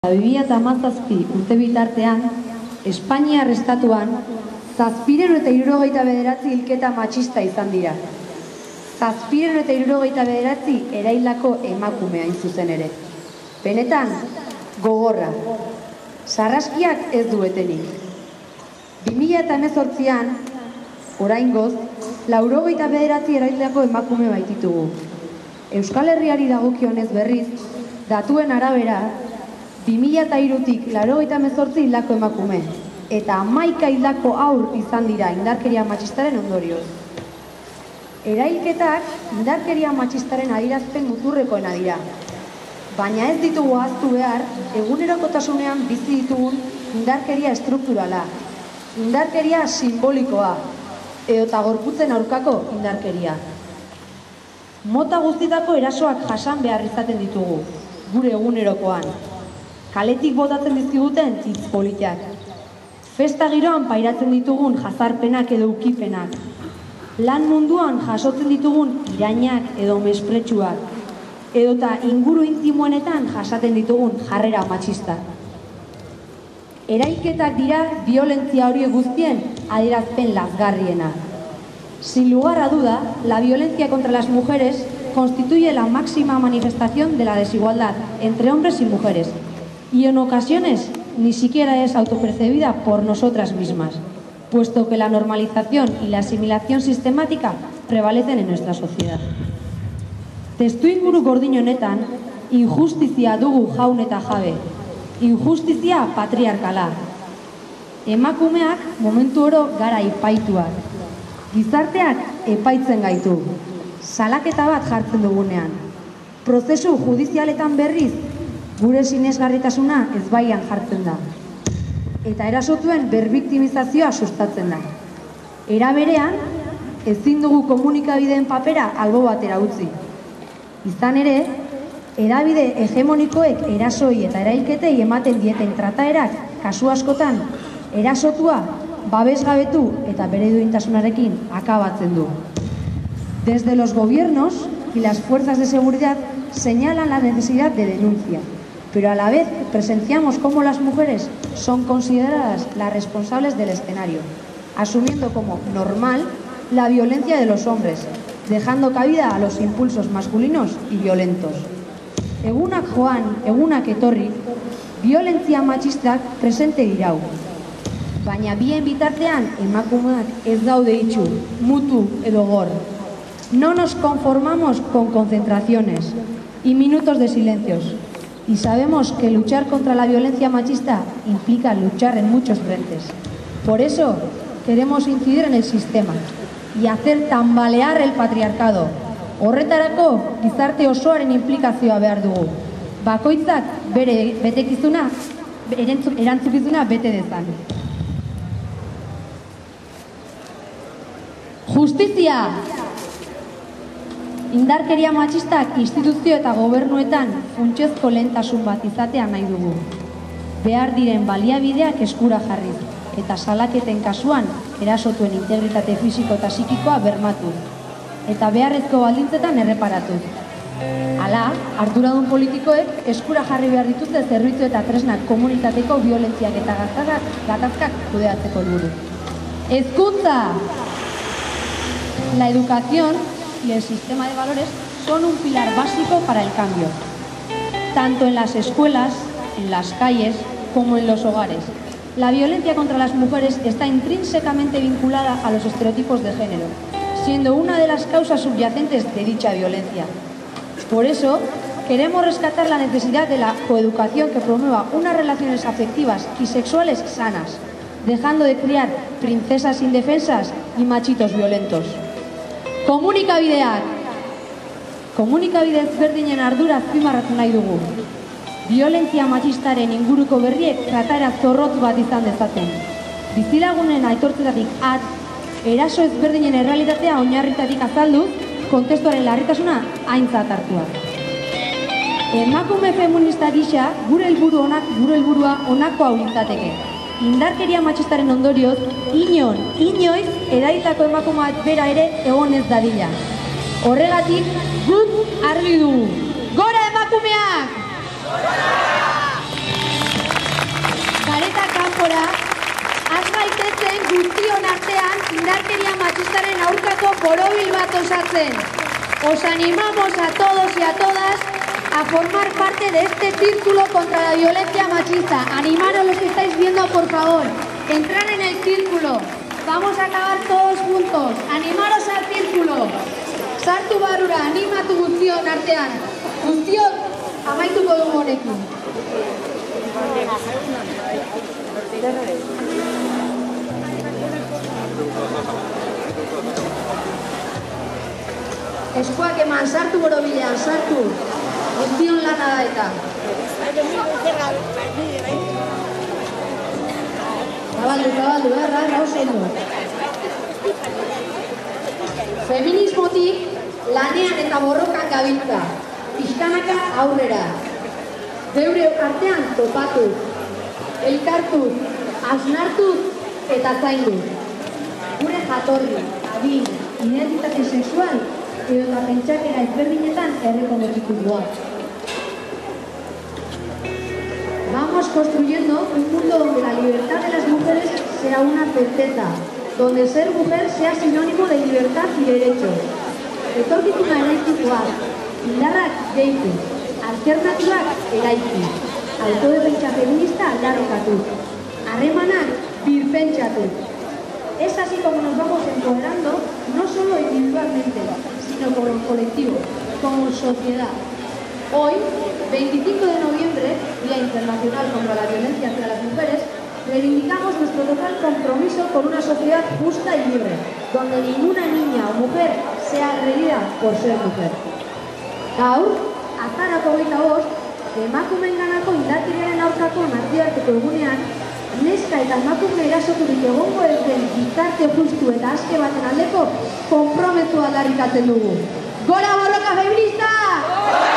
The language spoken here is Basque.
2017 urte bitartean, Espainiar estatuan 769 hilketa matxista izan dira. 769 eraildako emakumea hain zuzen ere. Benetan, gogorra. Sarraskiak ez du etenik. 2018an, oraingoz, 89 eraildako emakume baititugu. Euskal Herriari dagokionez berriz, datuen arabera, 2003tik 98 hildako emakume, eta 11 hildako haur izan dira indarkeria matxistaren ondorioz. Erailketak indarkeria matxistaren adierazpen muturrekoena dira, baina ez ditugu ahaztu behar egunerokotasunean bizi ditugun indarkeria estrukturala, indarkeria simbolikoa, edota gorputzen aurkako indarkeria. Mota guztietako erasoak jasan behar izaten ditugu, gure egunerokoan. Kaletik botatzen dizkiguten hitz politak. Festa giroan pairatzen ditugun jazarpenak edo ukipenak. Lan munduan jasotzen ditugun irainak edo mespretsuak. Edota inguru intimoenetan jasaten ditugun jarrera matxista. Erailketak dira violentzia hori guztien adierazpen lazgarriena. Sin lugar a duda, la violencia contra las mujeres constituye la máxima manifestación de la desigualdad entre hombres y mujeres. Y en ocasiones ni siquiera es autopercibida por nosotras mismas, puesto que la normalización y la asimilación sistemática prevalecen en nuestra sociedad. Testuinguru gordin honetan, injustizia dugu jaun eta jabe, injustizia patriarkala. Emakumeak momentu oro gara epaituak, gizarteak epaitzen gaitu, salaketa bat jartzen dugunean, prozesu judizialetan berriz, gure sinesgarritasuna ezbaian jartzen da. Eta erasotuen berbiktimizazioa sustatzen da. Era berean, ezin dugu komunikabideen papera albo batera utzi. Izan ere, hedabide hegemonikoek erasoi eta erailketei ematen dieten trataerak kasu askotan erasotua babesgabetu eta bere duintasunarekin akabatzen du. Desde los gobiernos y las fuerzas de seguridad señalan la necesidad de denuncia, pero a la vez presenciamos cómo las mujeres son consideradas las responsables del escenario, asumiendo como normal la violencia de los hombres, dejando cabida a los impulsos masculinos y violentos. Egunak joan, egunak etorri, violentzia matxistak presente dirau. Baina bien bitartean emakumeak ez daude itxu, mutu edo gor. No nos conformamos con concentraciones y minutos de silencios. Y sabemos que luchar contra la violencia machista implica luchar en muchos frentes. Por eso queremos incidir en el sistema y hacer tambalear el patriarcado. Horretarako gizarte osoaren implikazioa behar dugu. Bakoitzak bere betekizuna, erantzukizuna bete dezan. Justizia! Indarkeria matxistak instituzio eta gobernuetan funtsezko lehentasun bat izatea nahi dugu. Behar diren baliabideak eskura jarriz, eta salaketen kasuan erasotuen integritate fisiko eta psikikoa bermatuz, eta beharrezko baldintzetan erreparatuz. Hala, arduradun politikoek eskura jarri behar dituzte zerbitzu eta tresnak komunitateko violentziak eta gatazkak kudeatzeko helburu. Hezkuntza! La educación y el sistema de valores son un pilar básico para el cambio, tanto en las escuelas, en las calles, como en los hogares. La violencia contra las mujeres está intrínsecamente vinculada a los estereotipos de género, siendo una de las causas subyacentes de dicha violencia. Por eso, queremos rescatar la necesidad de la coeducación que promueva unas relaciones afectivas y sexuales sanas, dejando de criar princesas indefensas y machitos violentos. Komunikabideak! Komunikabide ezberdinen ardura azpimarratu nahi dugu. Violentzia matxistaren inguruko berriek trataera zorrotz bat izan dezaten. Bizilagunen aitortzetatik at, eraso ezberdinen errealitatea oinarritatik azalduz, kontestuaren larritasuna aintzat hartuak. Emakume feminista gisa, gure helburua honako hau litzateke. Indarkeria matxistaren ondorioz, inoiz, erailtako emakumeak bera ere egon ez dadila. Horregatik, guk argi dugu. Gora emakumeak! Gora! guztion artean indarkeria matxistaren aurkako borobil bat osatzen. Os animamos a todos y a todas a formar parte de este círculo contra la violencia machista. Animaros los que estáis viendo, por favor. Entrar en el círculo. Vamos a acabar todos juntos. Animaros al círculo. Sartu barura, animatu guztion artean. Guztion, amaituko dugu honekin. Eskuak eman, sartu borobilean, sartu. Guztion lana da eta. Zabaldu, erra, oso ondo. Feminismotik lanean eta borrokan gabiltza. Pixkanaka aurrera. Geure artean topatu. Elkartu, hausnartu eta zaindu. Gure jatorri, adin, identitate sexual edo eta pentsakera ezberdinetan errekonozitua. Vamos construyendo un mundo donde la libertad de las mujeres sea una certeza, donde ser mujer sea sinónimo de libertad y derechos. Etorkizuna eraikikoak, indarrak gehitu, alternatibak eraiki, autodefentsa feminista aldarrokatu, harremanak birpentsatu. Es así como nos vamos empoderando, no solo individualmente, sino como colectivo, como sociedad. Hoy, 25 de noviembre, Día Internacional contra la Violencia hacia las Mujeres, reivindicamos nuestro total compromiso con una sociedad justa y libre, donde ninguna niña o mujer sea agredida por ser mujer. Gaur, azarako 25, emakumeenganako indarkeriaren aurkako nazioarteko egunean, neska eta emakume erasoturik egongo ez den gizarte justu eta aske baten aldeko konpromisoa aldarrikatzen dugu. Gora borroka feminista!